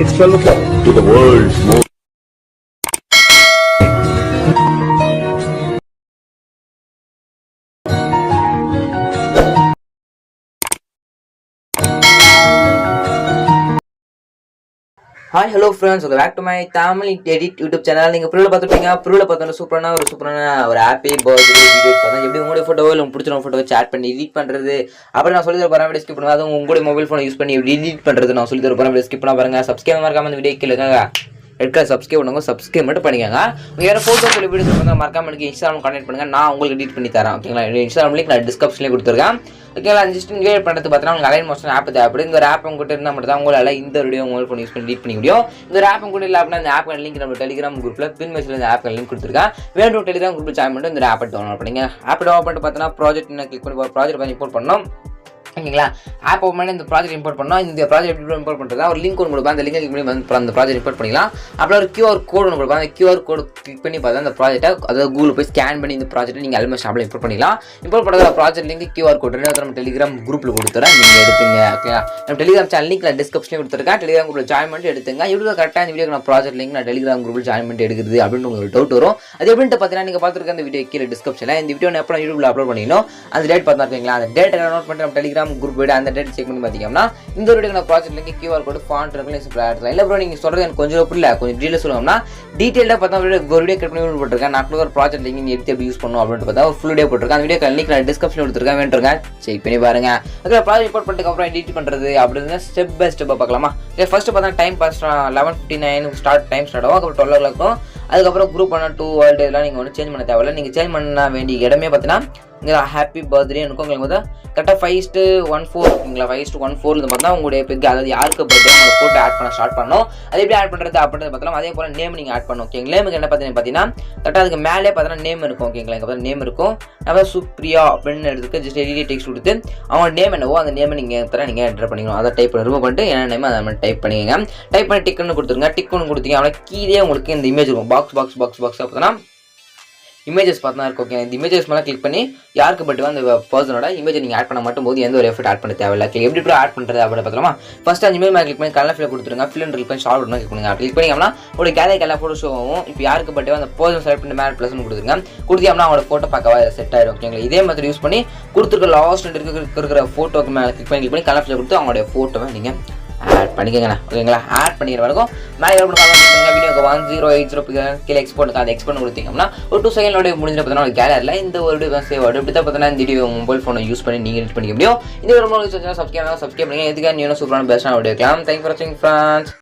It's 12 o'clock. To the world's most hi hello friends, welcome back to my Tamil edit YouTube channel. நீங்கள் ப்ரூவில் பார்த்துருப்பீங்க. ப்ரூவில் பார்த்தோன்னா சூப்பரான ஒரு ஹாப்பி பர்த்டே வீடியோ பார்த்தா எப்படி உங்களுடைய ஃபோட்டோவோ இல்லை பிடிச்ச ஃபோட்டோ வச்சு ஆட் பண்ணி எடிட் பண்ணுறது அப்புறம் நான் சொல்லி தர போகிறேன். வீடியோ ஸ்கிப் பண்ணுவேன். அதுவும் உங்களுடைய மொபைல் ஃபோனை யூஸ் பண்ணி எப்படி எடிட் பண்ணுறது நான் சொல்லி தர போகிறேன். வீடியோ ஸ்கிப் பண்ண பாருங்கள். சப்ஸ்கிரைப் மறக்காம இந்த வீடியோ கீழே ரெட் கலர் சப்ஸ்கிரைப் பண்ணுங்க. சப்ஸ்கிரைப் மட்டும் பண்ணிக்கோங்க. உங்கள் யாரும் ஃபோட்டோ சொல்லி வீடியோ சொல்லுங்கள். மறக்காம எனக்கு இன்ஸ்டாகிராம் கான்டெக்ட் பண்ணுங்கள். நான் உங்களுக்கு எடிட் பண்ணி தரேன். ஓகேங்களா? இன்ஸ்டாகிராம் லிங்க் நான் டிஸ்கிரிப்ஷன்லேயே கொடுத்துருக்கேன். ஓகேங்களா? ஜஸ்ட் கிரியேட் பண்ணுறது பார்த்தீங்கன்னா உங்களுக்கு அலைன் மோஷன் ஆப் தேவைப்படுது. இந்த ஒரு ஆப் உங்கள்கிட்ட இருந்தால் மட்டும் தான் உங்களால் இந்த வீடியோ மொபைல் ஃபோன் யூஸ் பண்ணி எடிட் பண்ணி முடியும். இந்த ஒரு ஆப் கூட இல்லை அப்படின்னா அந்த ஆப் லிங்க் நம்ம டெலிகிராம் குரூப்பில் பின் மெசேஜில் இந்த ஆப் லிங்க் கொடுத்துருக்கேன். வேணும் டெலிகிராம் குரூப்பில் ஜாயின் பண்ணிட்டு இந்த ஆப்பை டவுன்லோட் பண்ணிங்க. ஆப் டவுன்லோட் பண்ணிட்டு பார்த்தீங்கன்னா ப்ராஜெக்ட் என்ன கிளிக் பண்ணி ப்ராஜெக்ட் பண்ணி இம்போர்ட் பண்ணணும். ஓகேங்களா? ஆப் ஓப்பன் பண்ணி இந்த ப்ராஜெக்ட் இம்போர்ட் பண்ணோம். இந்த ப்ராஜெக்ட் எப்படி இம்போர்ட் பண்ணுறதா ஒரு லிங்க் ஒன்று கொடுப்பேன். அந்த லிங்க் கிளிக் பண்ணி அந்த ப்ராஜெக்ட் இம்போர்ட் பண்ணிக்கலாம். அப்புறம் ஒரு QR கோட் ஒன்று கொடுப்பேன். அந்த QR கோட் கிளிக் பண்ணி பார்த்தா அந்த ப்ராஜெக்ட்டை அதாவது கூகுள் போய் ஸ்கேன் பண்ணி இந்த ப்ராஜெக்ட்டை நீங்கள் எல்லாமே ஷாப்பில் இம்போர்ட் பண்ணிக்கலாம். இம்போர்ட் பண்ணுற ப்ராஜெக்ட் லிங்க் QR கோட் நம்ம டெலிகிராம் குரூப்பில் கொடுத்துறேன். நீங்கள் எடுத்துங்க. ஓகேங்களா? நம்ம டெலிகிராம் சேனல் லிங்க் நான் டிஸ்கிரிப்ஷனில் கொடுத்துருக்கேன். டெலிகிராம் குரூப்பில் ஜாயின் பண்ணிட்டு எடுத்துங்க. இவ்வளோ கரெக்டாக இந்த வீடியோ நான் ப்ராஜெக்ட் லிங்க் நான் டெலிகிராம் குரூப்பில் ஜாயின் பண்ணிட்டு எடுக்குது அப்படின்னு உங்களுக்கு டவுட் வரும். அது எப்படின்ட்டு பார்த்தீங்கன்னா நீங்கள் பார்த்துருக்க அந்த வீடியோ கீழே டிஸ்கிரிப்ஷனில் இந்த வீடியோ எப்போ யூடியூப்ல அப்லோட் பண்ணிக்கணும் அந்த டேட் பார்த்துருக்கீங்களா? அந்த டேட்டை நோட் பண்ணிட்டு நம்ம டெலிகிராம் குரூப் விட அந்த டேட் செக் பண்ணி பார்த்தீங்கன்னா இந்த ஒரு video project link QR code font இருக்குன்னு எடுத்துக்கலாம். இல்லை ப்ரோ நீங்கள் சொல்கிறது எனக்கு கொஞ்சம் புரியல, கொஞ்சம் டீட்டெயில் சொல்லுவோம்னா டீட்டெயிலாக பார்த்தா ஒரு வீடியோ கிரியேட் பண்ணி போட்டிருக்கேன். நான் ஒரு ப்ராஜெக்ட் லிங்க் எடுத்து எப்படி யூஸ் பண்ணுவோம் அப்படின்னு பார்த்தா ஒரு ஃபுல் வீடியோ போட்டிருக்கேன். அந்த வீடியோ லிங்க் நான் டிஸ்கிரிப்ஷனில் கொடுத்துருக்கேன். வேண்டுங்க செக் பண்ணி பாருங்க. அதுக்கு ப்ராஜெக்ட் இம்போர்ட் பண்ணிட்டு அப்புறம் எடிட் பண்ணுறது அப்படின்னு ஸ்டெப் பை ஸ்டெப்பாக பார்க்கலாமா? ஃபர்ஸ்ட் பார்த்தா டைம் பாஸ் 11:59 ஸ்டார்ட் ஆகும். அப்புறம் 12 o'clock இருக்கும். அதுக்கப்புறம் குரூப் பண்ண 2 வேர்ல்டு இதெல்லாம் நீங்கள் ஒன்று சேஞ்ச் பண்ண தேவையில்லை. நீங்கள் சேஞ்ச் பண்ண வேண்டிய இடமே பார்த்தீங்கன்னா இங்கே ஹாப்பி பர்த்டே இருக்கும். உங்களுக்கு வந்து கரெக்டாக 5:14 இருக்குங்களா? 5:14 பார்த்தா உங்களுடைய பிக் அதாவது யாருக்கு பர்த்டே உங்களை ஃபோட்டோ ஆட் பண்ண ஸ்டார்ட் பண்ணணும். அது எப்படி ஆட் பண்ணுறது அப்படின்றது பார்த்தலாம். அதே போல் நேம் நீங்கள் ஆட் பண்ணணும். ஓகே, நேமுக்கு என்ன பார்த்தீங்கன்னா கரெக்டாக அதுக்கு மேலே பார்த்தீங்கன்னா நேம் இருக்கும். ஓகேங்களா? இங்கே பார்த்தா நேம் இருக்கும். நம்ம சுப்ரியா அப்படின்னு எடுத்துக்க ஜஸ்ட் எடிட் டெக்ஸ்ட் கொடுத்து அவங்க நேம் என்னவோ அந்த நேமை நீங்கள் நீங்கள் என்டர் பண்ணிக்கணும். அதை டைப் பண்ணி ரிமூவ் பண்ணிட்டு என்ன நேம் அதை மாதிரி டைப் பண்ணிக்கங்க. டைப் பண்ணி டிக்குன்னு கொடுத்துருங்க. டிக்குன்னு கொடுத்தீங்க அவ்வளோ கீழே உங்களுக்கு இந்த இமேஜ் இருக்கும். பாக்ஸ் பார்த்தீங்கன்னா இமேஜஸ் பார்த்தா இருக்கும். ஓகே, இந்த இமேஜஸ் மேலே கிளிக் பண்ணி யாருக்கு பட்டுவா அந்த பர்சனோட இமேஜை நீங்கள் ஆட் பண்ண மட்டும் போது எந்த ஒரு எஃபர்ட் ஆட் பண்ண தேவையில்லை. எப்படி ஆட் பண்ணுறது அப்படின்னு பார்த்தோமா? ஃபர்ஸ்ட் அந்த இமேஜ் மேலே கிளிக் பண்ணி கலர் ஃபில் கொடுத்துருங்க. ஃபில் கிளிக் பண்ணி ஷார்ட் கிளிக் பண்ணுங்க. கிளிக் பண்ணிங்கன்னா ஒரு கேலரி ஃபோட்டோ ஷோ ஆகும். இப்போ யாருக்கு பட்டுவா அந்த பர்சன் செலக்ட் பண்ணி மேலே ப்ளஸ் கொடுத்துருங்க. கொடுத்தீங்கன்னா அவங்களோட ஃபோட்டோ பார்க்கவா செட் ஆகிடும். ஓகேங்களா? இதே மாதிரி யூஸ் பண்ணி கொடுத்துருக்க லாஸ்ட் இருக்கிற ஃபோட்டோக்கு மேலே கிளிக் பண்ணி கலர் ஃபில் கொடுத்து அவங்களுடைய ஃபோட்டோவை நீங்கள் ஆட் பண்ணிக்கோங்கண்ணா. ஓகேங்களா? ஆட் பண்ணிக்கிற வரைக்கும் மேலே வீடியோக்கு 1080 கீழே எக்ஸ்போர்ட் அந்த எக்ஸ்போர்ட் கொடுத்தீங்கன்னா ஒரு 2 செகண்டோட முடிஞ்சு பார்த்தீங்கன்னா ஒரு கேலரியில் இந்த ஒரு சேவ் ஆகும். இப்படி தான் பார்த்தீங்கன்னா இந்த வீடியோ மொபைல் ஃபோனை யூஸ் பண்ணி நீங்கள் எடிட் பண்ணிக்க முடியும். இந்த ஒரு சப்ஸ்கிரைப் பண்ணுங்க. எதுக்காக நீங்களும் சூப்பரான பெஸ்ட்டான வீடியோ இருக்கலாம். தேங்க்ஸ் ஃபார் வாட்சிங் ஃப்ரெண்ட்ஸ்.